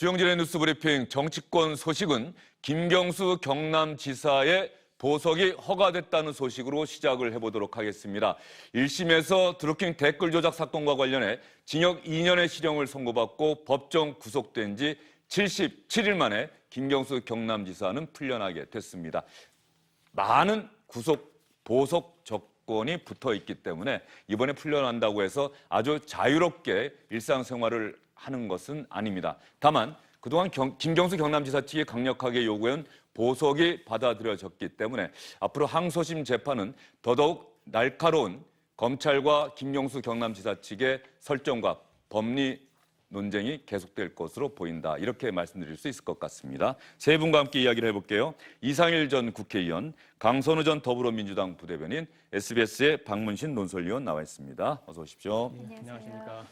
주영진의 뉴스 브리핑 정치권 소식은 김경수 경남지사의 보석이 허가됐다는 소식으로 시작을 해보도록 하겠습니다. 1심에서 드루킹 댓글 조작 사건과 관련해 징역 2년의 실형을 선고받고 법정 구속된 지 77일 만에 김경수 경남지사는 풀려나게 됐습니다. 많은 보석 조건이 붙어 있기 때문에 이번에 풀려난다고 해서 아주 자유롭게 일상생활을 하는 것은 아닙니다. 다만 그동안 김경수 경남지사 측이 강력하게 요구한 보석이 받아들여졌기 때문에 앞으로 항소심 재판은 더더욱 날카로운 검찰과 김경수 경남지사 측의 설정과 법리 논쟁이 계속될 것으로 보인다. 이렇게 말씀드릴 수 있을 것 같습니다. 세 분과 함께 이야기를 해볼게요. 이상일 전 국회의원, 강선우 전 더불어민주당 부대변인, SBS의 박문신 논설위원 나와 있습니다. 어서 오십시오. 네, 안녕하십니까.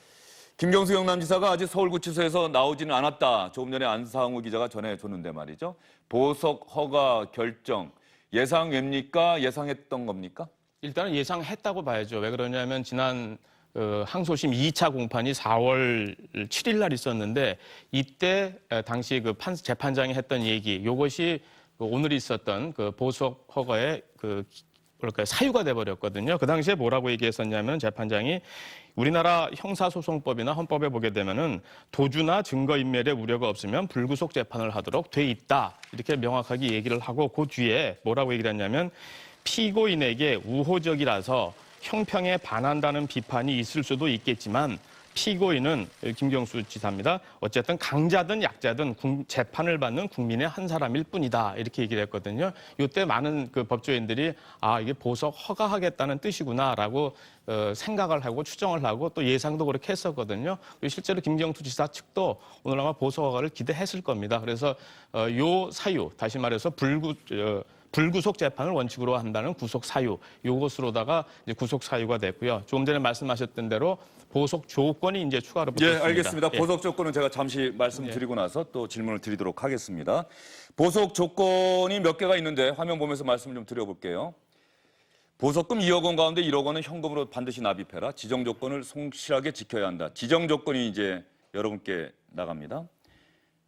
김경수 경남지사가 아직 서울구치소에서 나오지는 않았다. 조금 전에 안상우 기자가 전해줬는데 말이죠. 보석 허가 결정 예상입니까? 예상했던 겁니까? 일단은 예상했다고 봐야죠. 왜 그러냐면 지난 항소심 2차 공판이 4월 7일 날 있었는데 이때 당시 그 재판장이 했던 얘기, 이것이 오늘 있었던 그 보석 허가의 사유가 돼버렸거든요. 그 당시에 뭐라고 얘기했었냐면 재판장이 우리나라 형사소송법이나 헌법에 보게 되면은 도주나 증거인멸의 우려가 없으면 불구속 재판을 하도록 돼 있다. 이렇게 명확하게 얘기를 하고 그 뒤에 뭐라고 얘기를 했냐면 피고인에게 우호적이라서 형평에 반한다는 비판이 있을 수도 있겠지만 피고인은 김경수 지사입니다. 어쨌든 강자든 약자든 재판을 받는 국민의 한 사람일 뿐이다. 이렇게 얘기를 했거든요. 이때 많은 그 법조인들이 이게 보석 허가하겠다는 뜻이구나라고 생각을 하고 추정을 하고 또 예상도 그렇게 했었거든요. 실제로 김경수 지사 측도 오늘 아마 보석 허가를 기대했을 겁니다. 그래서 요 사유, 다시 말해서 불구속 재판을 원칙으로 한다는 구속 사유, 요것으로다가 이제 구속 사유가 됐고요. 조금 전에 말씀하셨던 대로 보석 조건이 이제 추가로 붙었습니다. 예, 알겠습니다. 보석 조건은 제가 잠시 말씀드리고 나서 또 질문을 드리도록 하겠습니다. 보석 조건이 몇 개가 있는데 화면 보면서 말씀 좀 드려볼게요. 보석금 2억 원 가운데 1억 원은 현금으로 반드시 납입해라. 지정 조건을 성실하게 지켜야 한다. 지정 조건이 이제 여러분께 나갑니다.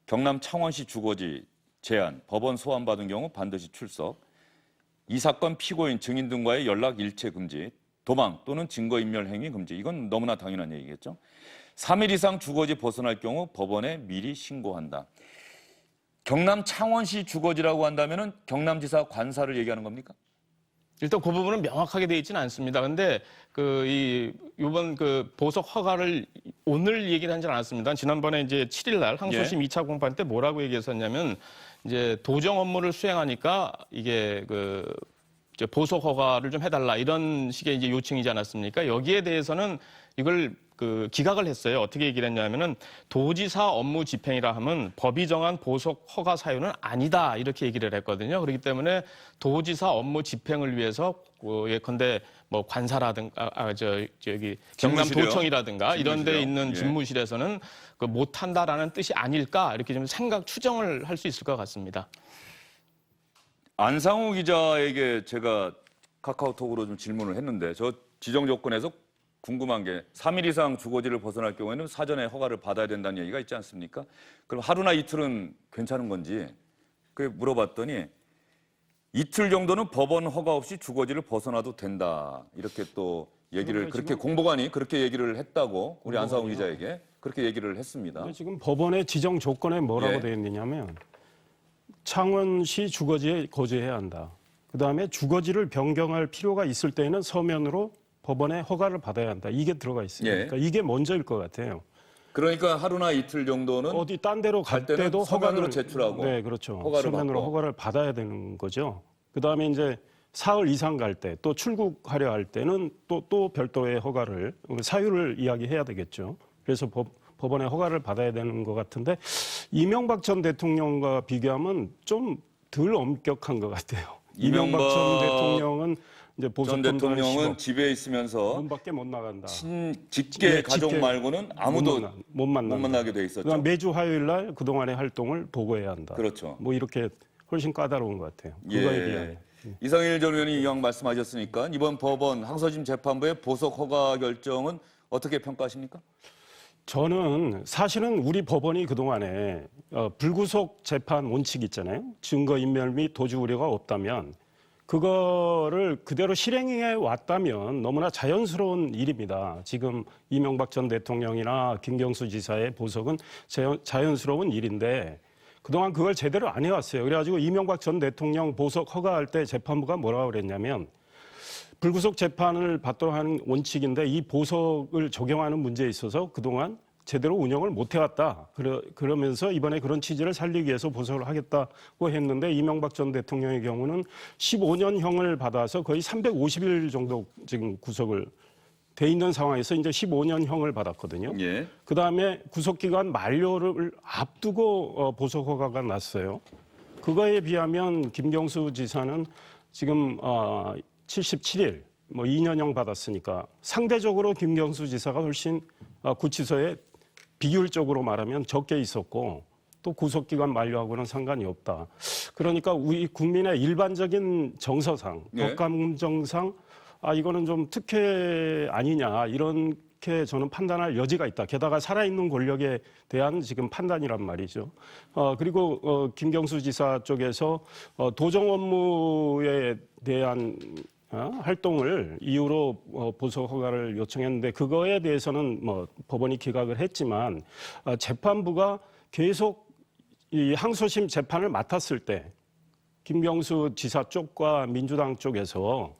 경남 창원시 주거지 제한, 법원 소환받은 경우 반드시 출석, 이 사건 피고인, 증인 등과의 연락 일체 금지, 도망 또는 증거인멸 행위 금지. 이건 너무나 당연한 얘기겠죠. 3일 이상 주거지 벗어날 경우 법원에 미리 신고한다. 경남 창원시 주거지라고 한다면은 경남지사 관사를 얘기하는 겁니까? 일단 그 부분은 명확하게 되어 있지는 않습니다. 근데 이번 보석 허가를 오늘 얘기를 하지 않았습니다. 지난번에 이제 7일 날 항소심 2차 공판 때 뭐라고 얘기했었냐면 이제 도정 업무를 수행하니까 이게 이제 보석 허가를 좀 해달라 이런 식의 이제 요청이지 않았습니까? 여기에 대해서는 이걸 기각을 했어요. 어떻게 얘기를 했냐면은 도지사 업무 집행이라 하면 법이 정한 보석 허가 사유는 아니다 이렇게 얘기를 했거든요. 그렇기 때문에 도지사 업무 집행을 위해서 예컨대 뭐 관사라든가 경남도청이라든가 이런 데 있는 집무실에서는 못한다라는 뜻이 아닐까 이렇게 좀 추정을 할 수 있을 것 같습니다. 안상우 기자에게 제가 카카오톡으로 좀 질문을 했는데 저 지정 조건에서 궁금한 게 3일 이상 주거지를 벗어날 경우에는 사전에 허가를 받아야 된다는 얘기가 있지 않습니까? 그럼 하루나 이틀은 괜찮은 건지 물어봤더니 이틀 정도는 법원 허가 없이 주거지를 벗어나도 된다. 이렇게 또 얘기를 그렇게 공보관이 그렇게 얘기를 했다고 우리 안상우 기자에게 그렇게 얘기를 했습니다. 지금 법원의 지정 조건에 뭐라고 되어 있느냐면 창원시 주거지에 거주해야 한다. 그다음에 주거지를 변경할 필요가 있을 때에는 서면으로 법원의 허가를 받아야 한다. 이게 들어가 있습니다. 그러니까 이게 먼저일 것 같아요. 그러니까 하루나 이틀 정도는 어디 딴 데로 갈 때도 서면으로 허가를 제출하고 네, 그렇죠. 받고. 서면으로 허가를 받아야 되는 거죠. 그다음에 이제 사흘 이상 갈 때 또 출국하려 할 때는 또 별도의 허가를 사유를 이야기해야 되겠죠. 그래서 법원의 허가를 받아야 되는 것 같은데 이명박 전 대통령과 비교하면 좀 덜 엄격한 것 같아요. 이명박 전 대통령은 이제 전 대통령은 집에 있으면서 문밖에 못 나간다. 직계 가족 말고는 아무도 못 만나게 돼 있었죠. 매주 화요일 날 그동안의 활동을 보고해야 한다. 그렇죠. 뭐 이렇게 훨씬 까다로운 것 같아요. 그거에 비하여. 이상일 전 의원이 이왕 말씀하셨으니까 이번 법원 항소심 재판부의 보석 허가 결정은 어떻게 평가하십니까? 저는 사실은 우리 법원이 그동안에 불구속 재판 원칙 있잖아요. 증거인멸 및 도주 우려가 없다면 그거를 그대로 실행해 왔다면 너무나 자연스러운 일입니다. 지금 이명박 전 대통령이나 김경수 지사의 보석은 자연스러운 일인데 그동안 그걸 제대로 안 해왔어요. 그래가지고 이명박 전 대통령 보석 허가할 때 재판부가 뭐라고 그랬냐면 불구속 재판을 받도록 하는 원칙인데 이 보석을 적용하는 문제에 있어서 그동안 제대로 운영을 못 해왔다. 그러면서 이번에 그런 취지를 살리기 위해서 보석을 하겠다고 했는데 이명박 전 대통령의 경우는 15년형을 받아서 거의 350일 정도 지금 구속을 돼 있는 상황에서 이제 15년형을 받았거든요. 예. 그다음에 구속기간 만료를 앞두고 보석 허가가 났어요. 그거에 비하면 김경수 지사는 지금 77일, 뭐 2년형 받았으니까 상대적으로 김경수 지사가 훨씬 구치소에 비율적으로 말하면 적게 있었고 또 구속기간 만료하고는 상관이 없다. 그러니까 우리 국민의 일반적인 정서상, 네. 법감정상 이거는 좀 특혜 아니냐 이렇게 저는 판단할 여지가 있다. 게다가 살아있는 권력에 대한 지금 판단이란 말이죠. 그리고 김경수 지사 쪽에서 도정 업무에 대한 활동을 이유로 보석 허가를 요청했는데 그거에 대해서는 뭐 법원이 기각을 했지만 재판부가 계속 이 항소심 재판을 맡았을 때 김경수 지사 쪽과 민주당 쪽에서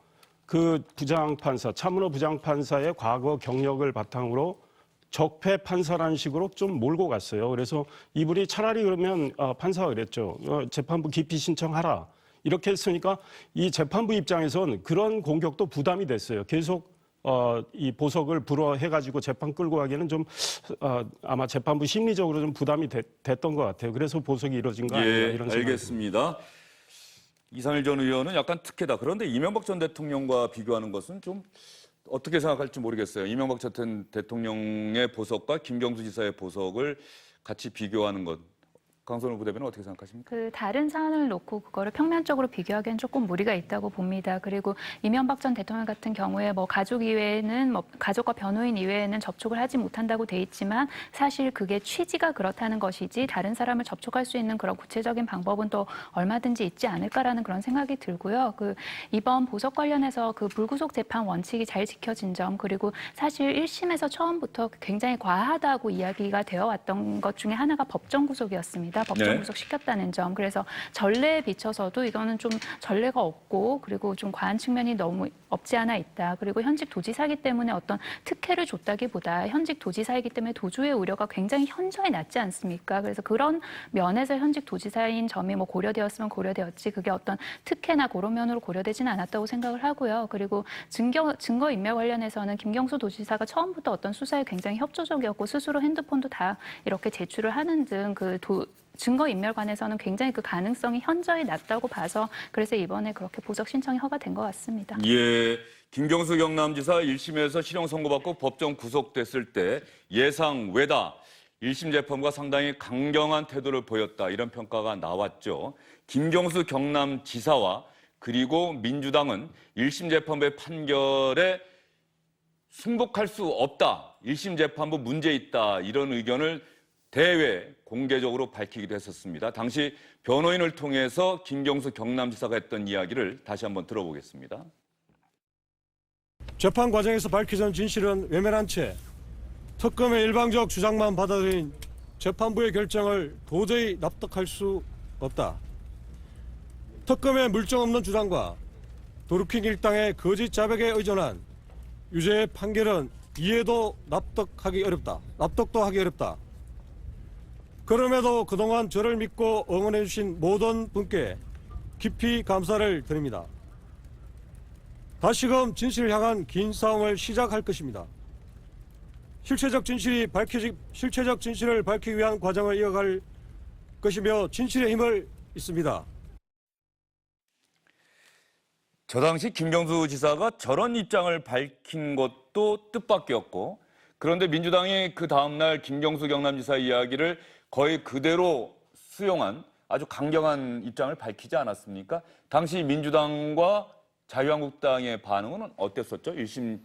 그 부장판사, 차문호 부장판사의 과거 경력을 바탕으로 적폐 판사라는 식으로 좀 몰고 갔어요. 그래서 이분이 차라리 그러면 판사가 그랬죠. 재판부 기피 신청하라. 이렇게 했으니까 이 재판부 입장에선 그런 공격도 부담이 됐어요. 계속 이 보석을 불허해가지고 재판 끌고 가기에는 좀 아마 재판부 심리적으로 좀 부담이 됐던 것 같아요. 그래서 보석이 이루어진 거 아니냐 이런 생각이 알겠습니다. 이상일 전 의원은 약간 특혜다. 그런데 이명박 전 대통령과 비교하는 것은 좀 어떻게 생각할지 모르겠어요. 이명박 전 대통령의 보석과 김경수 지사의 보석을 같이 비교하는 것. 강선우 부대변인 어떻게 생각하십니까? 그 다른 사안을 놓고 그거를 평면적으로 비교하기엔 조금 무리가 있다고 봅니다. 그리고 이명박 전 대통령 같은 경우에 뭐 가족 이외에는 뭐 가족과 변호인 이외에는 접촉을 하지 못한다고 돼 있지만 사실 그게 취지가 그렇다는 것이지 다른 사람을 접촉할 수 있는 그런 구체적인 방법은 또 얼마든지 있지 않을까라는 그런 생각이 들고요. 그 이번 보석 관련해서 그 불구속 재판 원칙이 잘 지켜진 점 그리고 사실 1심에서 처음부터 굉장히 과하다고 이야기가 되어 왔던 것 중에 하나가 법정 구속이었습니다. 법정 구속시켰다는 점. 그래서 전례에 비춰서도 이거는 좀 전례가 없고 그리고 좀 과한 측면이 너무 없지 않아 있다. 그리고 현직 도지사이기 때문에 어떤 특혜를 줬다기보다 현직 도지사이기 때문에 도주의 우려가 굉장히 현저히 낮지 않습니까? 그래서 그런 면에서 현직 도지사인 점이 뭐 고려되었으면 고려되었지 그게 어떤 특혜나 그런 면으로 고려되지는 않았다고 생각을 하고요. 그리고 증거인멸 관련해서는 김경수 도지사가 처음부터 어떤 수사에 굉장히 협조적이었고 스스로 핸드폰도 다 이렇게 제출을 하는 등 그 증거인멸관에서는 굉장히 그 가능성이 현저히 낮다고 봐서 그래서 이번에 그렇게 보석 신청이 허가된 것 같습니다. 예, 김경수 경남지사 1심에서 실형 선고받고 법정 구속됐을 때 예상 외다 1심 재판부가 상당히 강경한 태도를 보였다 이런 평가가 나왔죠. 김경수 경남지사와 그리고 민주당은 1심 재판부의 판결에 승복할 수 없다. 1심 재판부 문제 있다. 이런 의견을 대외 공개적으로 밝히기도 했었습니다. 당시 변호인을 통해서 김경수 경남지사가 했던 이야기를 다시 한번 들어보겠습니다. 재판 과정에서 밝혀진 진실은 외면한 채 특검의 일방적 주장만 받아들인 재판부의 결정을 도저히 납득할 수 없다. 특검의 물증 없는 주장과 도루킹 일당의 거짓 자백에 의존한 유죄의 판결은 이해도 납득도 하기 어렵다. 그럼에도 그동안 저를 믿고 응원해 주신 모든 분께 깊이 감사를 드립니다. 다시금 진실을 향한 긴 싸움을 시작할 것입니다. 실체적 진실을 밝히기 위한 과정을 이어갈 것이며 진실의 힘을 있습니다. 저 당시 김경수 지사가 저런 입장을 밝힌 것도 뜻밖이었고 그런데 민주당이 그 다음날 김경수 경남지사 이야기를 거의 그대로 수용한 아주 강경한 입장을 밝히지 않았습니까? 당시 민주당과 자유한국당의 반응은 어땠었죠? 1심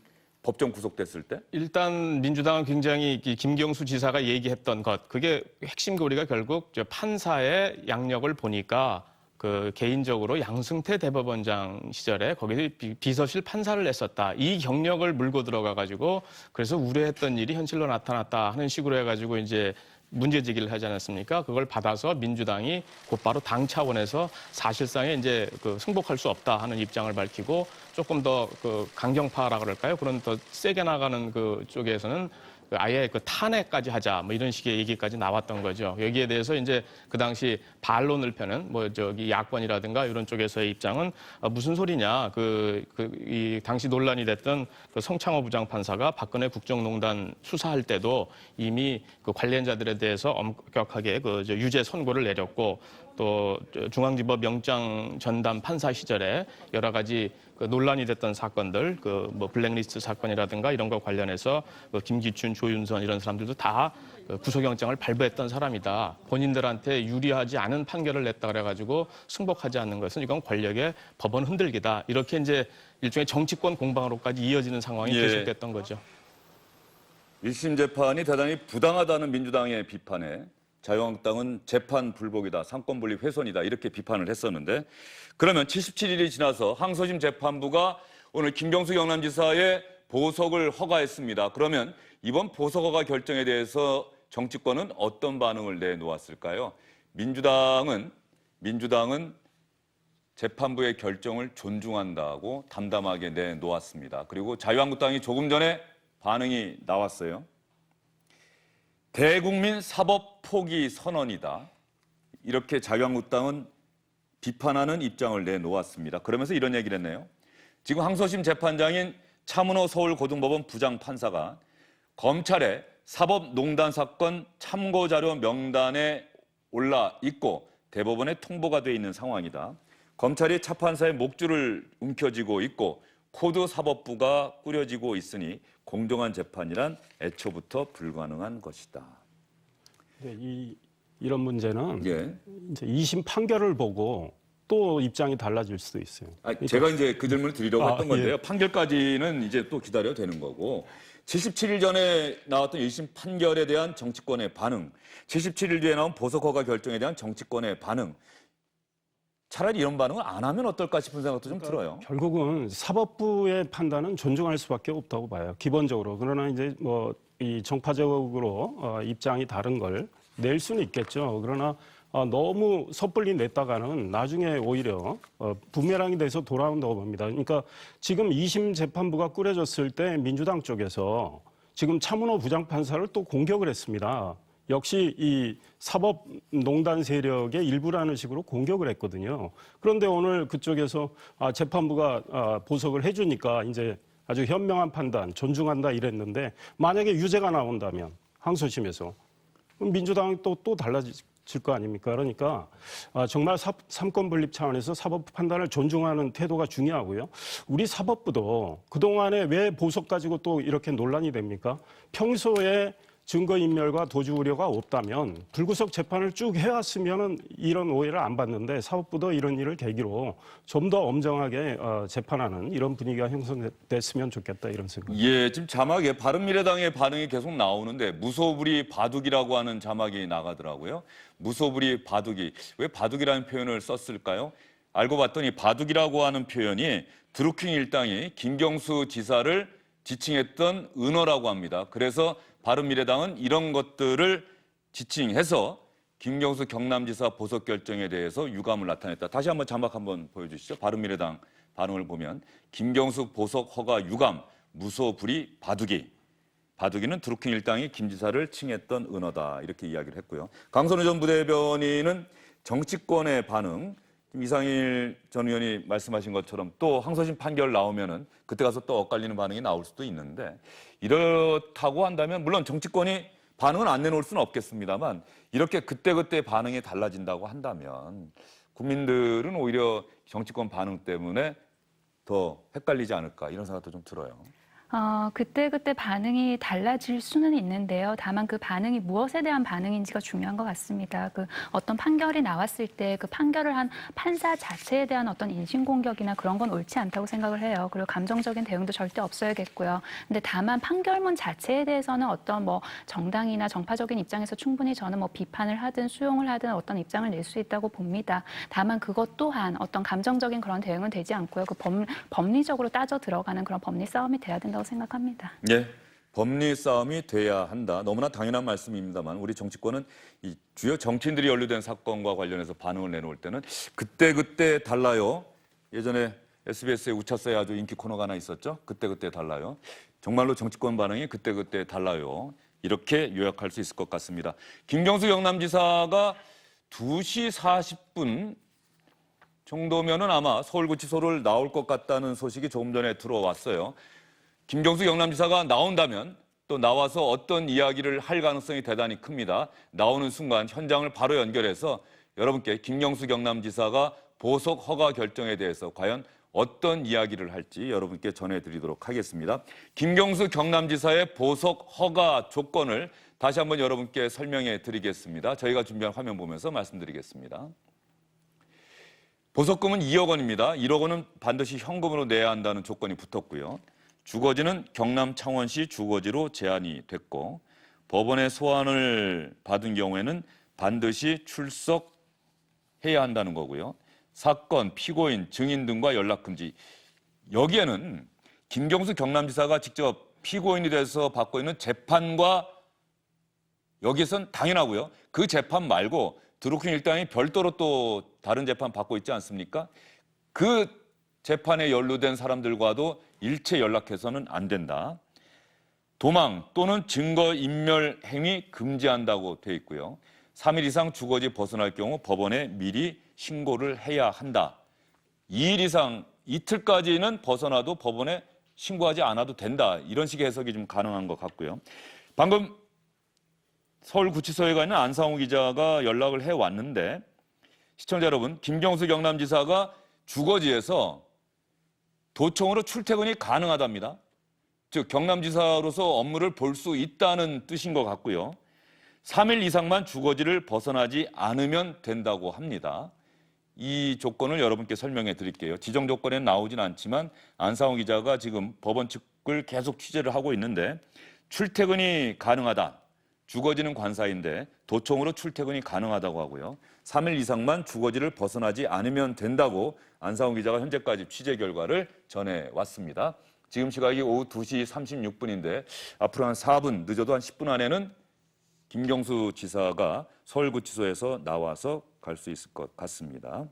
법정 구속됐을 때? 일단 민주당은 굉장히 이 김경수 지사가 얘기했던 것, 그게 핵심 고리가 결국 저 판사의 양력을 보니까 그 개인적으로 양승태 대법원장 시절에 거기서 비서실 판사를 냈었다. 이 경력을 물고 들어가 가지고 그래서 우려했던 일이 현실로 나타났다 하는 식으로 해가지고 이제 문제 제기를 하지 않았습니까? 그걸 받아서 민주당이 곧바로 당 차원에서 사실상에 이제 그 승복할 수 없다 하는 입장을 밝히고 조금 더 그 강경파라 그럴까요? 그런 더 세게 나가는 그 쪽에서는 아예 그 탄핵까지 하자 뭐 이런 식의 얘기까지 나왔던 거죠. 여기에 대해서 이제 그 당시 반론을 펴는 뭐 저기 야권이라든가 이런 쪽에서의 입장은 무슨 소리냐. 이 당시 논란이 됐던 그 성창호 부장판사가 박근혜 국정농단 수사할 때도 이미 그 관련자들에 대해서 엄격하게 그 유죄 선고를 내렸고 또 중앙지법 영장 전담 판사 시절에 여러 가지 그 논란이 됐던 사건들, 그 뭐 블랙리스트 사건이라든가 이런 거 관련해서 그 김기춘, 조윤선 이런 사람들도 다 구속영장을 발부했던 사람이다. 본인들한테 유리하지 않은 판결을 냈다 그래가지고 승복하지 않는 것은 이건 권력의 법원 흔들기다. 이렇게 이제 일종의 정치권 공방으로까지 이어지는 상황이 예. 계속됐던 거죠. 1심 재판이 대단히 부당하다는 민주당의 비판에 자유한국당은 재판 불복이다, 상권 분립 훼손이다 이렇게 비판을 했었는데 그러면 77일이 지나서 항소심 재판부가 오늘 김경수 경남지사의 보석을 허가했습니다. 그러면 이번 보석 허가 결정에 대해서 정치권은 어떤 반응을 내놓았을까요? 민주당은 재판부의 결정을 존중한다고 담담하게 내놓았습니다. 그리고 자유한국당이 조금 전에 반응이 나왔어요. 대국민 사법 포기 선언이다. 이렇게 자유한국당은 비판하는 입장을 내놓았습니다. 그러면서 이런 얘기를 했네요. 지금 항소심 재판장인 차문호 서울고등법원 부장판사가 검찰의 사법농단 사건 참고자료 명단에 올라 있고 대법원에 통보가 돼 있는 상황이다. 검찰이 차 판사의 목줄을 움켜쥐고 있고 코드 사법부가 꾸려지고 있으니 공정한 재판이란 애초부터 불가능한 것이다. 네, 이런 문제는 예. 이제 2심 판결을 보고 또 입장이 달라질 수도 있어요. 제가 이제 그 질문을 드리려고 했던 건데요. 예. 판결까지는 이제 또 기다려야 되는 거고 77일 전에 나왔던 1심 판결에 대한 정치권의 반응, 77일 뒤에 나온 보석 허가 결정에 대한 정치권의 반응, 차라리 이런 반응을 안 하면 어떨까 싶은 생각도 좀 들어요. 결국은 사법부의 판단은 존중할 수밖에 없다고 봐요. 기본적으로. 그러나 이제 뭐 이 정파적으로 입장이 다른 걸 낼 수는 있겠죠. 그러나 너무 섣불리 냈다가는 나중에 오히려 부메랑이 돼서 돌아온다고 봅니다. 그러니까 지금 2심 재판부가 꾸려졌을 때 민주당 쪽에서 지금 차문호 부장판사를 또 공격을 했습니다. 역시 이 사법농단 세력의 일부라는 식으로 공격을 했거든요. 그런데 오늘 그쪽에서 재판부가 보석을 해주니까 이제 아주 현명한 판단, 존중한다 이랬는데 만약에 유죄가 나온다면 항소심에서 그럼 민주당이 또 달라질 거 아닙니까? 그러니까 정말 삼권 분립 차원에서 사법 판단을 존중하는 태도가 중요하고요. 우리 사법부도 그동안에 왜 보석 가지고 또 이렇게 논란이 됩니까? 평소에 증거인멸과 도주 우려가 없다면 불구속 재판을 쭉 해왔으면 이런 오해를 안 받는데 사법부도 이런 일을 계기로 좀 더 엄정하게 재판하는 이런 분위기가 형성됐으면 좋겠다 이런 생각. 예, 지금 자막에 바른미래당의 반응이 계속 나오는데 무소불위 바둑이라고 하는 자막이 나가더라고요. 무소불위 바둑이. 왜 바둑이라는 표현을 썼을까요? 알고 봤더니 바둑이라고 하는 표현이 드루킹 일당이 김경수 지사를 지칭했던 은어라고 합니다. 그래서 바른미래당은 이런 것들을 지칭해서 김경수 경남지사 보석 결정에 대해서 유감을 나타냈다. 다시 한번 자막 한번 보여주시죠. 바른미래당 반응을 보면 김경수 보석 허가 유감, 무소불위 바둑이. 바둑이는 드루킹 일당이 김 지사를 칭했던 은어다. 이렇게 이야기를 했고요. 강선우 전 부대변인은 정치권의 반응, 이상일 전 의원이 말씀하신 것처럼 또 항소심 판결 나오면은 그때 가서 또 엇갈리는 반응이 나올 수도 있는데 이렇다고 한다면 물론 정치권이 반응을 안 내놓을 수는 없겠습니다만 이렇게 그때그때 반응이 달라진다고 한다면 국민들은 오히려 정치권 반응 때문에 더 헷갈리지 않을까 이런 생각도 좀 들어요. 그때그때 반응이 달라질 수는 있는데요. 다만 그 반응이 무엇에 대한 반응인지가 중요한 것 같습니다. 그 어떤 판결이 나왔을 때 그 판결을 한 판사 자체에 대한 어떤 인신공격이나 그런 건 옳지 않다고 생각을 해요. 그리고 감정적인 대응도 절대 없어야겠고요. 근데 다만 판결문 자체에 대해서는 어떤 뭐 정당이나 정파적인 입장에서 충분히 저는 뭐 비판을 하든 수용을 하든 어떤 입장을 낼 수 있다고 봅니다. 다만 그것 또한 어떤 감정적인 그런 대응은 되지 않고요. 그 법리적으로 따져 들어가는 그런 법리 싸움이 돼야 된다고 생각합니다. 예, 법리 싸움이 돼야 한다. 너무나 당연한 말씀입니다만 우리 정치권은 이 주요 정치인들이 연루된 사건과 관련해서 반응을 내놓을 때는 그때 달라요. 예전에 SBS의 우차사에 아주 인기 코너가 하나 있었죠. 그때 달라요. 정말로 정치권 반응이 그때 달라요. 이렇게 요약할 수 있을 것 같습니다. 김경수 경남지사가 2시 40분 정도면은 아마 서울구치소를 나올 것 같다는 소식이 조금 전에 들어왔어요. 김경수 경남지사가 나온다면 또 나와서 어떤 이야기를 할 가능성이 대단히 큽니다. 나오는 순간 현장을 바로 연결해서 여러분께 김경수 경남지사가 보석 허가 결정에 대해서 과연 어떤 이야기를 할지 여러분께 전해드리도록 하겠습니다. 김경수 경남지사의 보석 허가 조건을 다시 한번 여러분께 설명해 드리겠습니다. 저희가 준비한 화면 보면서 말씀드리겠습니다. 보석금은 2억 원입니다. 1억 원은 반드시 현금으로 내야 한다는 조건이 붙었고요. 주거지는 경남 창원시 주거지로 제한이 됐고 법원의 소환을 받은 경우에는 반드시 출석해야 한다는 거고요. 사건, 피고인, 증인 등과 연락 금지. 여기에는 김경수 경남지사가 직접 피고인이 돼서 받고 있는 재판과 여기선 당연하고요. 그 재판 말고 드루킹 일당이 별도로 또 다른 재판 받고 있지 않습니까? 그 재판에 연루된 사람들과도 일체 연락해서는 안 된다. 도망 또는 증거인멸 행위 금지한다고 돼 있고요. 3일 이상 주거지 벗어날 경우 법원에 미리 신고를 해야 한다. 2일 이상 이틀까지는 벗어나도 법원에 신고하지 않아도 된다. 이런 식의 해석이 좀 가능한 것 같고요. 방금 서울구치소에 가 있는 안상우 기자가 연락을 해왔는데 시청자 여러분, 김경수 경남지사가 주거지에서 도청으로 출퇴근이 가능하답니다. 즉 경남지사로서 업무를 볼 수 있다는 뜻인 것 같고요. 3일 이상만 주거지를 벗어나지 않으면 된다고 합니다. 이 조건을 여러분께 설명해 드릴게요. 지정 조건에는 나오진 않지만 안상우 기자가 지금 법원 측을 계속 취재를 하고 있는데 출퇴근이 가능하다. 주거지는 관사인데 도청으로 출퇴근이 가능하다고 하고요. 3일 이상만 주거지를 벗어나지 않으면 된다고 안상우 기자가 현재까지 취재 결과를 전해왔습니다. 지금 시각이 오후 2시 36분인데 앞으로 한 4분, 늦어도 한 10분 안에는 김경수 지사가 서울구치소에서 나와서 갈 수 있을 것 같습니다.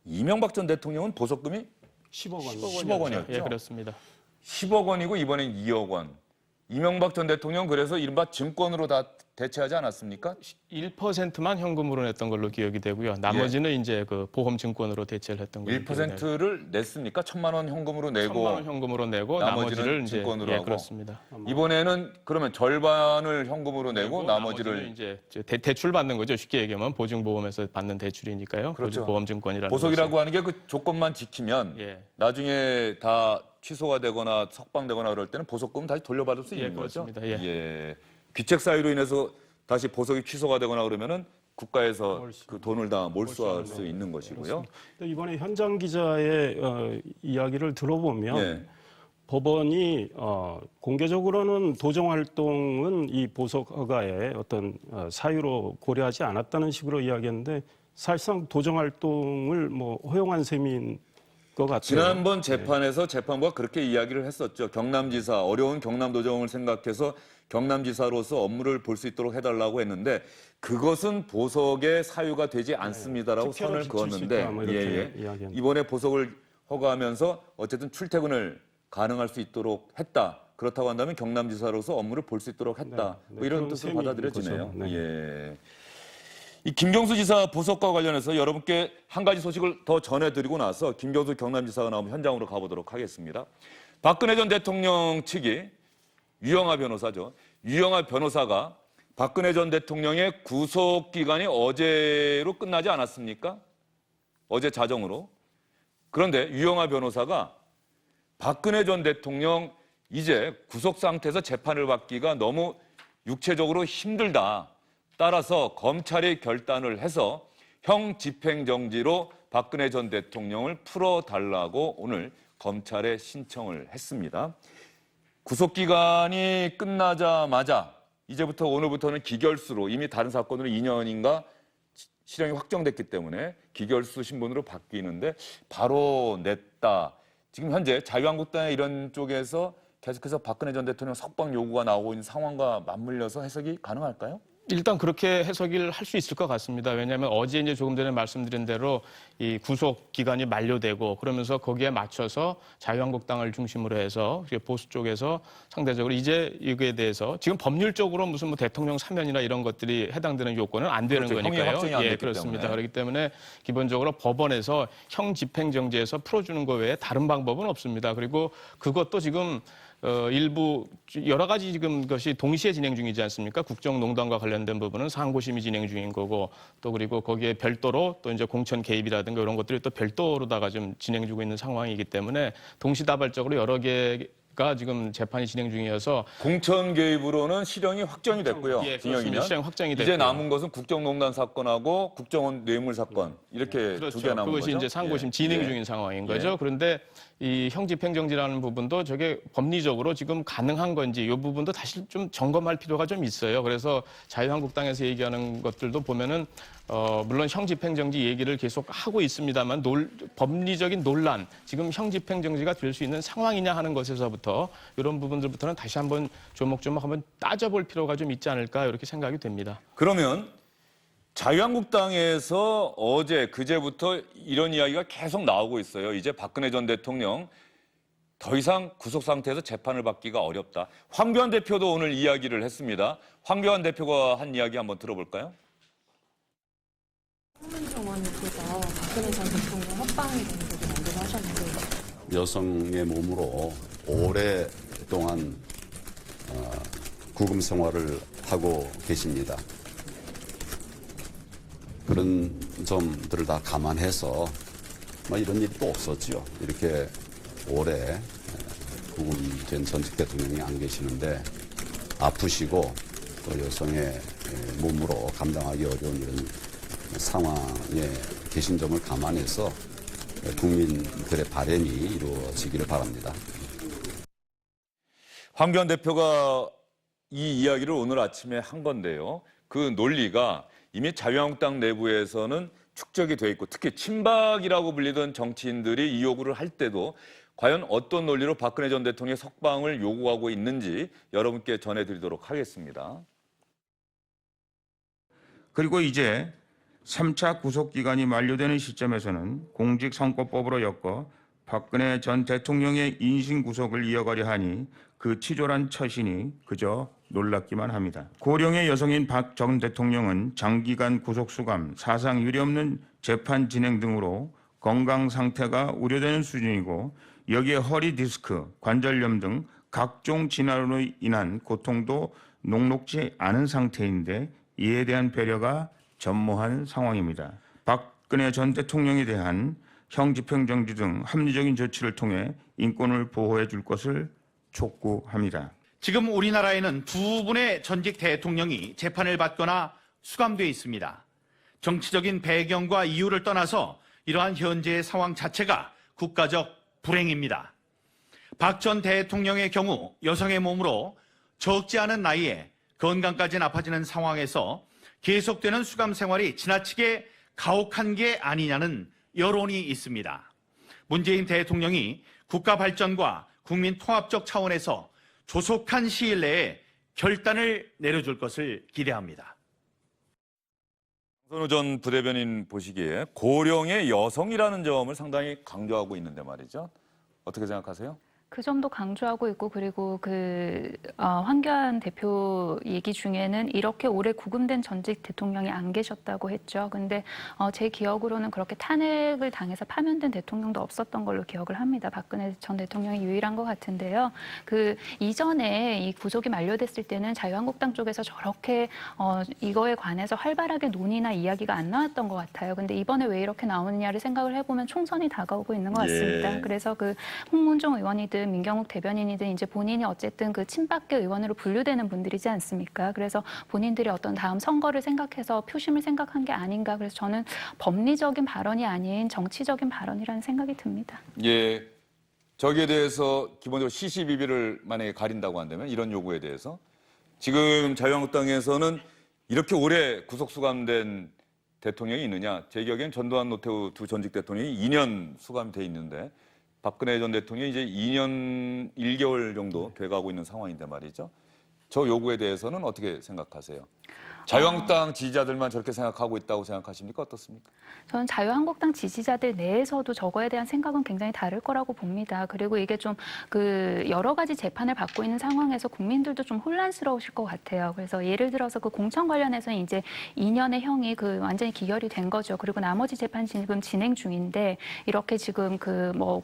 이명박 전 대통령은 보석금이 10억 원. 10억 원이었죠. 예, 그렇습니다. 10억 원이고 이번엔 2억 원. 이명박 전 대통령 그래서 이른바 증권으로 다 대체하지 않았습니까? 1%만 현금으로 냈던 걸로 기억이 되고요. 나머지는 이제 그 보험 증권으로 대체를 했던 걸로. 1%를 냈습니까? 1,000만 원 현금으로 내고 1,000만 원 현금으로 내고 나머지는 나머지를 이제 증권으로 예, 하고. 그렇습니다. 이번에는 그러면 절반을 현금으로 내고 그리고 나머지를 이제 대출 받는 거죠. 쉽게 얘기하면 보증보험에서 받는 대출이니까요. 그렇죠. 보험증권이라는 보석이라고 하는 게 그 조건만 지키면 예. 나중에 다 취소가 되거나 석방되거나 그럴 때는 보석금 다시 돌려받을 수 있는 거죠. 그렇습니다. 예. 귀책 사유로 인해서 다시 보석이 취소가 되거나 그러면은 국가에서 그 돈을 다 몰수할 수 있는 것이고요. 근데 이번에 현장 기자의 이야기를 들어보면 예. 법원이 공개적으로는 도정 활동은 이 보석 허가의 어떤 사유로 고려하지 않았다는 식으로 이야기했는데 사실상 도정 활동을 뭐 허용한 셈인 것 같아요. 지난번 재판에서 재판부가 그렇게 이야기를 했었죠. 경남지사, 어려운 경남도정을 생각해서 경남지사로서 업무를 볼 수 있도록 해달라고 했는데 그것은 보석의 사유가 되지 않습니다라고 특혜로 선을 비칠 수 그었는데 있다, 뭐 이렇게 이야기했는데. 이번에 보석을 허가하면서 어쨌든 출퇴근을 가능할 수 있도록 했다. 그렇다고 한다면 경남지사로서 업무를 볼 수 있도록 했다. 뭐 이런 그런 뜻으로 셈인 받아들여지네요. 거죠. 네. 예. 이 김경수 지사 보석과 관련해서 여러분께 한 가지 소식을 더 전해드리고 나서 김경수 경남지사가 나오면 현장으로 가보도록 하겠습니다. 박근혜 전 대통령 측이 유영하 변호사죠. 유영하 변호사가 박근혜 전 대통령의 구속 기간이 어제로 끝나지 않았습니까? 어제 자정으로. 그런데 유영하 변호사가 박근혜 전 대통령 이제 구속 상태에서 재판을 받기가 너무 육체적으로 힘들다. 따라서 검찰이 결단을 해서 형 집행정지로 박근혜 전 대통령을 풀어달라고 오늘 검찰에 신청을 했습니다. 구속기간이 끝나자마자 이제부터 오늘부터는 기결수로 이미 다른 사건으로 2년인가 실형이 확정됐기 때문에 기결수 신분으로 바뀌는데 바로 냈다. 지금 현재 자유한국당의 이런 쪽에서 계속해서 박근혜 전 대통령 석방 요구가 나오고 있는 상황과 맞물려서 해석이 가능할까요? 일단 그렇게 해석을 할 수 있을 것 같습니다. 왜냐하면 어제 이제 조금 전에 말씀드린 대로 이 구속 기간이 만료되고 그러면서 거기에 맞춰서 자유한국당을 중심으로 해서 보수 쪽에서 상대적으로 이제 이거에 대해서 지금 법률적으로 무슨 뭐 대통령 사면이나 이런 것들이 해당되는 요건은 안 되는 그렇죠. 형이 거니까요. 확정이 안 됐기 그렇습니다. 때문에. 그렇기 때문에 기본적으로 법원에서 형 집행정지에서 풀어주는 것 외에 다른 방법은 없습니다. 그리고 그것도 지금 일부 여러 가지 지금 것이 동시에 진행 중이지 않습니까? 국정농단과 관련된 부분은 상고심이 진행 중인 거고 또 그리고 거기에 별도로 또 이제 공천 개입이라든가 이런 것들이 또 별도로다가 좀 진행 중에 있는 상황이기 때문에 동시다발적으로 여러 개가 지금 재판이 진행 중이어서 공천 개입으로는 실형이 확정이 됐고요. 예, 징역이면. 그렇습니다. 실형 확정이 이제 됐고요. 남은 것은 국정농단 사건하고 국정원 뇌물 사건 이렇게 두 개 남은 그것이 거죠. 이제 상고심 진행 예. 중인 상황인 거죠. 그런데 이 형집행정지라는 부분도 저게 법리적으로 지금 가능한 건지 이 부분도 다시 좀 점검할 필요가 좀 있어요. 그래서 자유한국당에서 얘기하는 것들도 보면은 물론 형집행정지 얘기를 계속 하고 있습니다만 법리적인 논란, 지금 형집행정지가 될 수 있는 상황이냐 하는 것에서부터 이런 부분들부터는 다시 한번 조목조목 한번 따져볼 필요가 좀 있지 않을까 이렇게 생각이 됩니다. 그러면 자유한국당에서 어제 그제부터 이런 이야기가 계속 나오고 있어요. 이제 박근혜 전 대통령 더 이상 구속 상태에서 재판을 받기가 어렵다. 황교안 대표도 오늘 이야기를 했습니다. 황교안 대표가 한 이야기 한번 들어볼까요? 홍문정원께서 박근혜 전 대통령 협방에 대한 얘기 먼저 하셨는데 여성의 몸으로 오랫동안 구금 생활을 하고 계십니다. 그런 점들을 다 감안해서 이런 일이 또 없었지요. 이렇게 오래 구금된 전직 대통령이 안 계시는데 아프시고 또 여성의 몸으로 감당하기 어려운 이런 상황에 계신 점을 감안해서 국민들의 바람이 이루어지기를 바랍니다. 황교안 대표가 이 이야기를 오늘 아침에 한 건데요. 그 논리가 이미 자유한국당 내부에서는 축적이 돼 있고 특히 친박이라고 불리던 정치인들이 이 요구를 할 때도 과연 어떤 논리로 박근혜 전 대통령의 석방을 요구하고 있는지 여러분께 전해드리도록 하겠습니다. 그리고 이제 3차 구속기간이 만료되는 시점에서는 공직선거법으로 엮어 박근혜 전 대통령의 인신구속을 이어가려 하니 그 치졸한 처신이 그저 놀랍기만 합니다. 고령의 여성인 박 전 대통령은 장기간 구속수감, 사상 유례없는 재판 진행 등으로 건강 상태가 우려되는 수준이고 여기에 허리 디스크, 관절염 등 각종 질환으로 인한 고통도 녹록지 않은 상태인데 이에 대한 배려가 전무한 상황입니다. 박근혜 전 대통령에 대한 형집행정지 등 합리적인 조치를 통해 인권을 보호해 줄 것을 촉구합니다. 지금 우리나라에는 두 분의 전직 대통령이 재판을 받거나 수감돼 있습니다. 정치적인 배경과 이유를 떠나서 이러한 현재의 상황 자체가 국가적 불행입니다. 박 전 대통령의 경우 여성의 몸으로 적지 않은 나이에 건강까지 나빠지는 상황에서 계속되는 수감 생활이 지나치게 가혹한 게 아니냐는 여론이 있습니다. 문재인 대통령이 국가 발전과 국민 통합적 차원에서 조속한 시일 내에 결단을 내려줄 것을 기대합니다. 손우 전 부대변인 보시기에 고령의 여성이라는 점을 상당히 강조하고 있는데 말이죠. 어떻게 생각하세요? 그 점도 강조하고 있고 그리고 황교안 대표 얘기 중에는 이렇게 오래 구금된 전직 대통령이 안 계셨다고 했죠. 근데 제 기억으로는 그렇게 탄핵을 당해서 파면된 대통령도 없었던 걸로 기억을 합니다. 박근혜 전 대통령이 유일한 것 같은데요. 그 이전에 이 구속이 만료됐을 때는 자유한국당 쪽에서 저렇게 이거에 관해서 활발하게 논의나 이야기가 안 나왔던 것 같아요. 근데 이번에 왜 이렇게 나오느냐를 생각을 해보면 총선이 다가오고 있는 것 같습니다. 예. 그래서 그 홍문종 의원이든 민경욱 대변인이든 이제 본인이 어쨌든 그 친박계 의원으로 분류되는 분들이지 않습니까? 그래서 본인들이 어떤 다음 선거를 생각해서 표심을 생각한 게 아닌가. 그래서 저는 법리적인 발언이 아닌 정치적인 발언이라는 생각이 듭니다. 예, 저기에 대해서 기본적으로 시시비비를 만약에 가린다고 한다면 이런 요구에 대해서 지금 자유한국당에서는 이렇게 오래 구속 수감된 대통령이 있느냐? 제 기억엔 전두환, 노태우 두 전직 대통령이 2년 수감돼 있는데 박근혜 전 대통령이 이제 2년 1개월 정도 돼가고 있는 상황인데 말이죠. 저 요구에 대해서는 어떻게 생각하세요? 자유한국당 지지자들만 저렇게 생각하고 있다고 생각하십니까? 어떻습니까? 저는 자유한국당 지지자들 내에서도 저거에 대한 생각은 굉장히 다를 거라고 봅니다. 그리고 이게 좀 여러 가지 재판을 받고 있는 상황에서 국민들도 좀 혼란스러우실 것 같아요. 그래서 예를 들어서 그 공천 관련해서는 이제 2년의 형이 완전히 기결이 된 거죠. 그리고 나머지 재판 지금 진행 중인데 이렇게 지금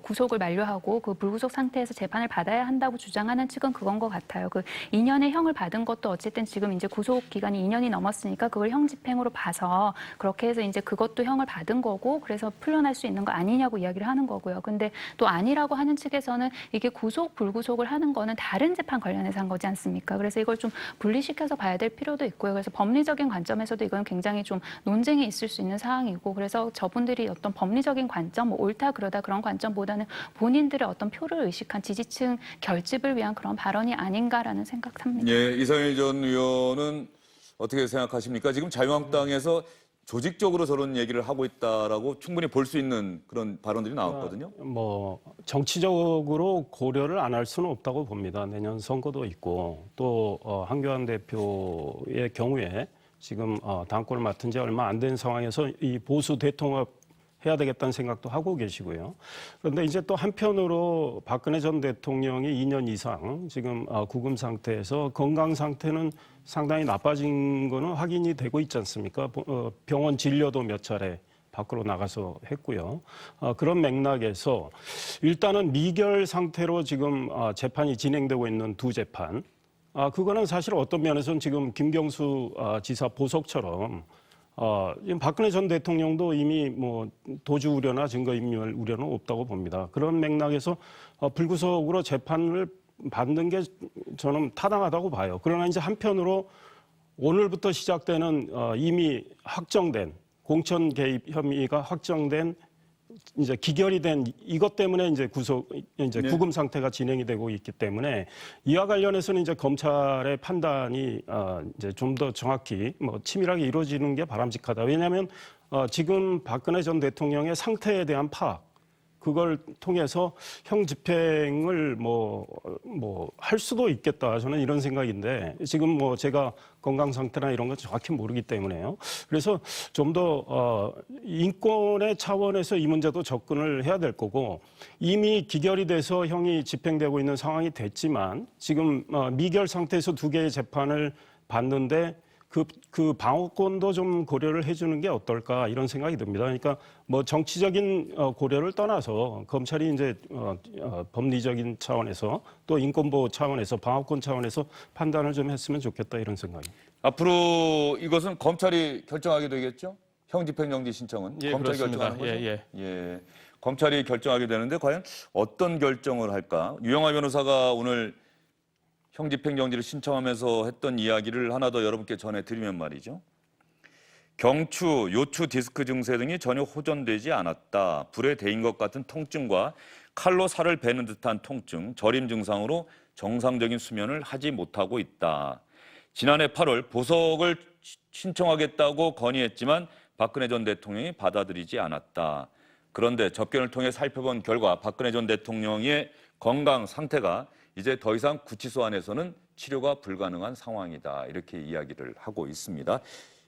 구속을 만료하고 그 불구속 상태에서 재판을 받아야 한다고 주장하는 측은 그건 것 같아요. 2년의 형을 받은 것도 어쨌든 지금 이제 구속 기간이 2년이 넘었으니까 그걸 형 집행으로 봐서 그렇게 해서 이제 그것도 형을 받은 거고 그래서 풀려날 수 있는 거 아니냐고 이야기를 하는 거고요. 근데 또 아니라고 하는 측에서는 이게 구속, 불구속을 하는 거는 다른 재판 관련해서 한 거지 않습니까? 그래서 이걸 좀 분리시켜서 봐야 될 필요도 있고요. 그래서 법리적인 관점에서도 이건 굉장히 좀 논쟁이 있을 수 있는 사항이고 그래서 저분들이 어떤 법리적인 관점, 옳다 그러다 그런 관점보다는 본인들의 어떤 표를 의식한 지지층 결집을 위한 그런 발언이 아닌가라는 생각합니다. 예, 이상일 전 의원은 어떻게 생각하십니까? 지금 자유한국당에서 조직적으로 저런 얘기를 하고 있다라고 충분히 볼 수 있는 그런 발언들이 나왔거든요. 정치적으로 고려를 안 할 수는 없다고 봅니다. 내년 선거도 있고 또 황교안 대표의 경우에 지금 당권을 맡은 지 얼마 안 된 상황에서 이 보수 대통합 해야 되겠다는 생각도 하고 계시고요. 그런데 이제 또 한편으로 박근혜 전 대통령이 2년 이상 지금 구금 상태에서 건강 상태는 상당히 나빠진 거는 확인이 되고 있지 않습니까? 병원 진료도 몇 차례 밖으로 나가서 했고요. 그런 맥락에서 일단은 미결 상태로 지금 재판이 진행되고 있는 두 재판. 그거는 사실 어떤 면에서는 지금 김경수 지사 보석처럼 지금 박근혜 전 대통령도 이미 도주 우려나 증거인멸 우려는 없다고 봅니다. 그런 맥락에서 불구속으로 재판을 받는 게 저는 타당하다고 봐요. 그러나 이제 한편으로 오늘부터 시작되는 이미 확정된 공천 개입 혐의가 확정된 이제 기결이 된 이것 때문에 이제 구금 상태가 진행이 되고 있기 때문에 이와 관련해서는 이제 검찰의 판단이 이제 좀 더 정확히 치밀하게 이루어지는 게 바람직하다. 왜냐하면 지금 박근혜 전 대통령의 상태에 대한 파악 그걸 통해서 형 집행을 할 수도 있겠다. 저는 이런 생각인데 지금 제가 건강 상태나 이런 건 정확히 모르기 때문에요. 그래서 좀 더 인권의 차원에서 이 문제도 접근을 해야 될 거고 이미 기결이 돼서 형이 집행되고 있는 상황이 됐지만 지금 미결 상태에서 두 개의 재판을 받는데 그 방어권도 좀 고려를 해주는 게 어떨까 이런 생각이 듭니다. 그러니까 정치적인 고려를 떠나서 검찰이 이제 법리적인 차원에서 또 인권보호 차원에서 방어권 차원에서 판단을 좀 했으면 좋겠다 이런 생각입니다. 앞으로 이것은 검찰이 결정하게 되겠죠? 형집행정지 신청은 예, 검찰이 그렇습니다. 결정하는 거죠? 예. 검찰이 결정하게 되는데 과연 어떤 결정을 할까? 유영하 변호사가 오늘 형집행정지를 신청하면서 했던 이야기를 하나 더 여러분께 전해드리면 말이죠. 경추, 요추 디스크 증세 등이 전혀 호전되지 않았다. 불에 데인 것 같은 통증과 칼로 살을 베는 듯한 통증, 저림 증상으로 정상적인 수면을 하지 못하고 있다. 지난해 8월 보석을 신청하겠다고 건의했지만 박근혜 전 대통령이 받아들이지 않았다. 그런데 접견을 통해 살펴본 결과 박근혜 전 대통령의 건강 상태가 이제 더 이상 구치소 안에서는 치료가 불가능한 상황이다. 이렇게 이야기를 하고 있습니다.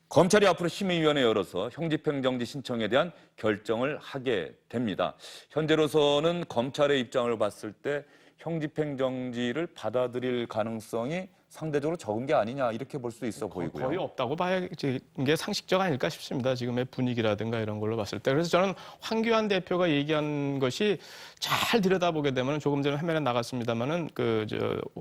검찰이 앞으로 심의위원회 열어서 형집행정지 신청에 대한 결정을 하게 됩니다. 현재로서는 검찰의 입장을 봤을 때 형집행정지를 받아들일 가능성이 상대적으로 적은 게 아니냐 이렇게 볼 수 있어 보이고요. 거의 없다고 봐야 게 상식적 아닐까 싶습니다. 지금의 분위기라든가 이런 걸로 봤을 때. 그래서 저는 황교안 대표가 얘기한 것이 잘 들여다보게 되면 조금 전에 화면에 나갔습니다만은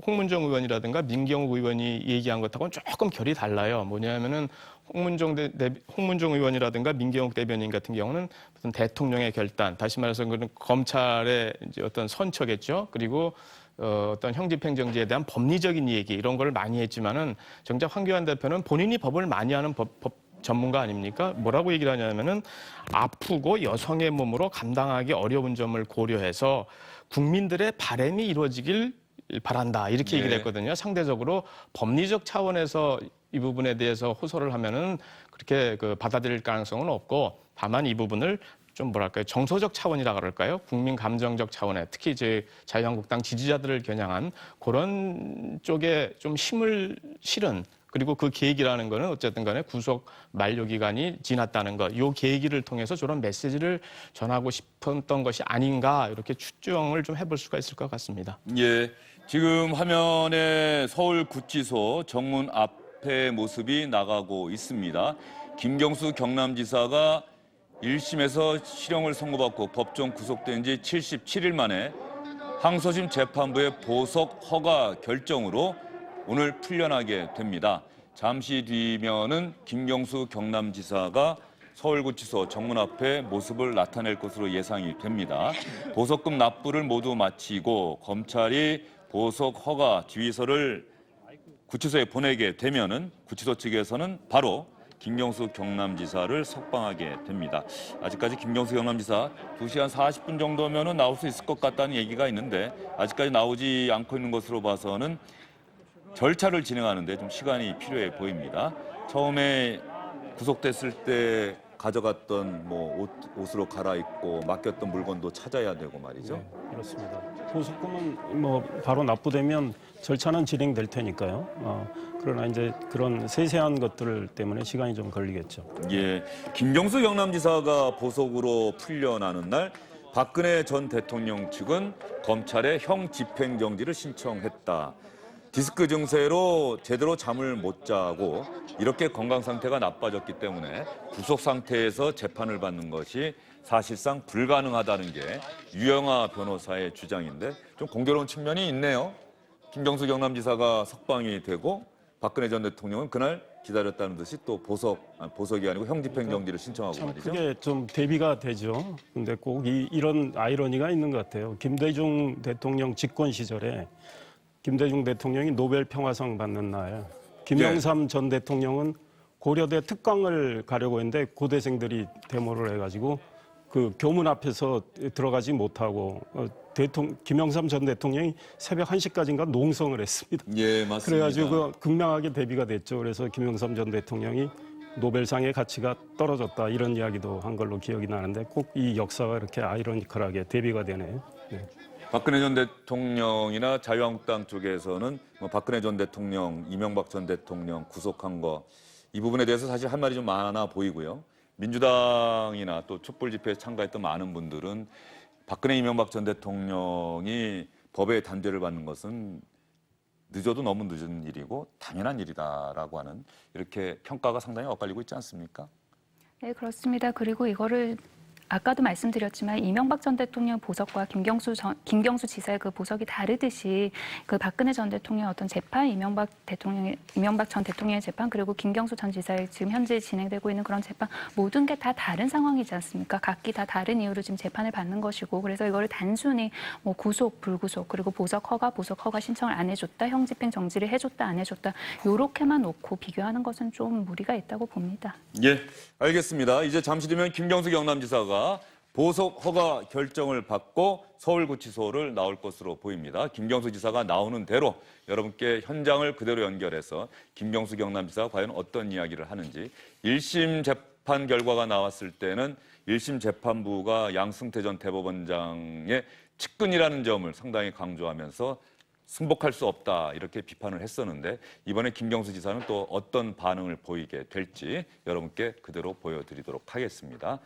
홍문정 의원이라든가 민경욱 의원이 얘기한 것하고는 조금 결이 달라요. 뭐냐면은 홍문정 의원이라든가 민경욱 대변인 같은 경우는 어떤 대통령의 결단, 다시 말해서 그런 검찰의 이제 어떤 선처겠죠. 그리고 어떤 형집행정지에 대한 법리적인 얘기 이런 걸 많이 했지만은 정작 황교안 대표는 본인이 법을 많이 하는 법 전문가 아닙니까? 뭐라고 얘기를 하냐면은 아프고 여성의 몸으로 감당하기 어려운 점을 고려해서 국민들의 바람이 이루어지길 바란다 이렇게 얘기를 했거든요. 상대적으로 법리적 차원에서 이 부분에 대해서 호소를 하면은 그렇게 받아들일 가능성은 없고 다만 이 부분을 좀 뭐랄까요 정서적 차원이라 그럴까요? 국민 감정적 차원에 특히 이제 자유한국당 지지자들을 겨냥한 그런 쪽에 좀 힘을 실은 그리고 그 계기라는 거는 어쨌든 간에 구속 만료 기간이 지났다는 것, 이 계기를 통해서 저런 메시지를 전하고 싶었던 것이 아닌가 이렇게 추정을 좀 해볼 수가 있을 것 같습니다. 예, 지금 화면에 서울구치소 정문 앞의 모습이 나가고 있습니다. 김경수 경남지사가 1심에서 실형을 선고받고 법정 구속된 지 77일 만에 항소심 재판부의 보석 허가 결정으로 오늘 풀려나게 됩니다. 잠시 뒤면은 김경수 경남지사가 서울구치소 정문 앞에 모습을 나타낼 것으로 예상이 됩니다. 보석금 납부를 모두 마치고 검찰이 보석 허가 지휘서를 구치소에 보내게 되면은 구치소 측에서는 바로 김경수 경남지사를 석방하게 됩니다. 아직까지 김경수 경남지사 2시간 40분 정도면은 나올 수 있을 것 같다는 얘기가 있는데 아직까지 나오지 않고 있는 것으로 봐서는 절차를 진행하는데 좀 시간이 필요해 보입니다. 처음에 구속됐을 때 가져갔던 옷으로 갈아입고 맡겼던 물건도 찾아야 되고 말이죠. 네, 그렇습니다. 보석금은 바로 납부되면 절차는 진행될 테니까요. 그러나 이제 그런 세세한 것들 때문에 시간이 좀 걸리겠죠. 예, 김경수 경남지사가 보석으로 풀려나는 날 박근혜 전 대통령 측은 검찰에 형 집행정지를 신청했다. 디스크 증세로 제대로 잠을 못 자고 이렇게 건강 상태가 나빠졌기 때문에 구속 상태에서 재판을 받는 것이 사실상 불가능하다는 게 유영하 변호사의 주장인데 좀 공교로운 측면이 있네요. 김경수 경남지사가 석방이 되고 박근혜 전 대통령은 그날 기다렸다는 듯이 또 보석이 아니고 형 집행정지를 신청하고 참 말이죠. 크게 좀 대비가 되죠. 근데 꼭 이런 아이러니가 있는 것 같아요. 김대중 대통령 집권 시절에 김대중 대통령이 노벨 평화상 받는 날 김영삼 전 대통령은 고려대 특강을 가려고 했는데 고대생들이 데모를 해가지고 그 교문 앞에서 들어가지 못하고 김영삼 전 대통령이 새벽 1시까지인가 농성을 했습니다. 예, 맞습니다. 그래가지고 극명하게 대비가 됐죠. 그래서 김영삼 전 대통령이 노벨상의 가치가 떨어졌다 이런 이야기도 한 걸로 기억이 나는데 꼭 이 역사가 이렇게 아이러니컬하게 대비가 되네요. 네. 박근혜 전 대통령이나 자유한국당 쪽에서는 박근혜 전 대통령, 이명박 전 대통령 구속한 거 이 부분에 대해서 사실 할 말이 좀 많아 보이고요. 민주당이나 또 촛불 집회에 참가했던 많은 분들은 박근혜, 이명박 전 대통령이 법의 단죄를 받는 것은 늦어도 너무 늦은 일이고 당연한 일이다라고 하는 이렇게 평가가 상당히 엇갈리고 있지 않습니까? 네, 그렇습니다. 그리고 이거를 아까도 말씀드렸지만 이명박 전 대통령 보석과 김경수 지사의 그 보석이 다르듯이 그 박근혜 전 대통령의 어떤 재판, 이명박 전 대통령의 재판, 그리고 김경수 전 지사의 지금 현재 진행되고 있는 그런 재판 모든 게 다 다른 상황이지 않습니까? 각기 다 다른 이유로 지금 재판을 받는 것이고 그래서 이거를 단순히 구속, 불구속 그리고 보석 허가 신청을 안 해줬다, 형집행 정지를 해줬다, 안 해줬다 요렇게만 놓고 비교하는 것은 좀 무리가 있다고 봅니다. 예, 알겠습니다. 이제 잠시 뒤면 김경수 경남지사가 보석 허가 결정을 받고 서울구치소를 나올 것으로 보입니다. 김경수 지사가 나오는 대로 여러분께 현장을 그대로 연결해서 김경수 경남지사가 과연 어떤 이야기를 하는지 1심 재판 결과가 나왔을 때는 1심 재판부가 양승태 전 대법원장의 측근이라는 점을 상당히 강조하면서 승복할 수 없다 이렇게 비판을 했었는데 이번에 김경수 지사는 또 어떤 반응을 보이게 될지 여러분께 그대로 보여드리도록 하겠습니다.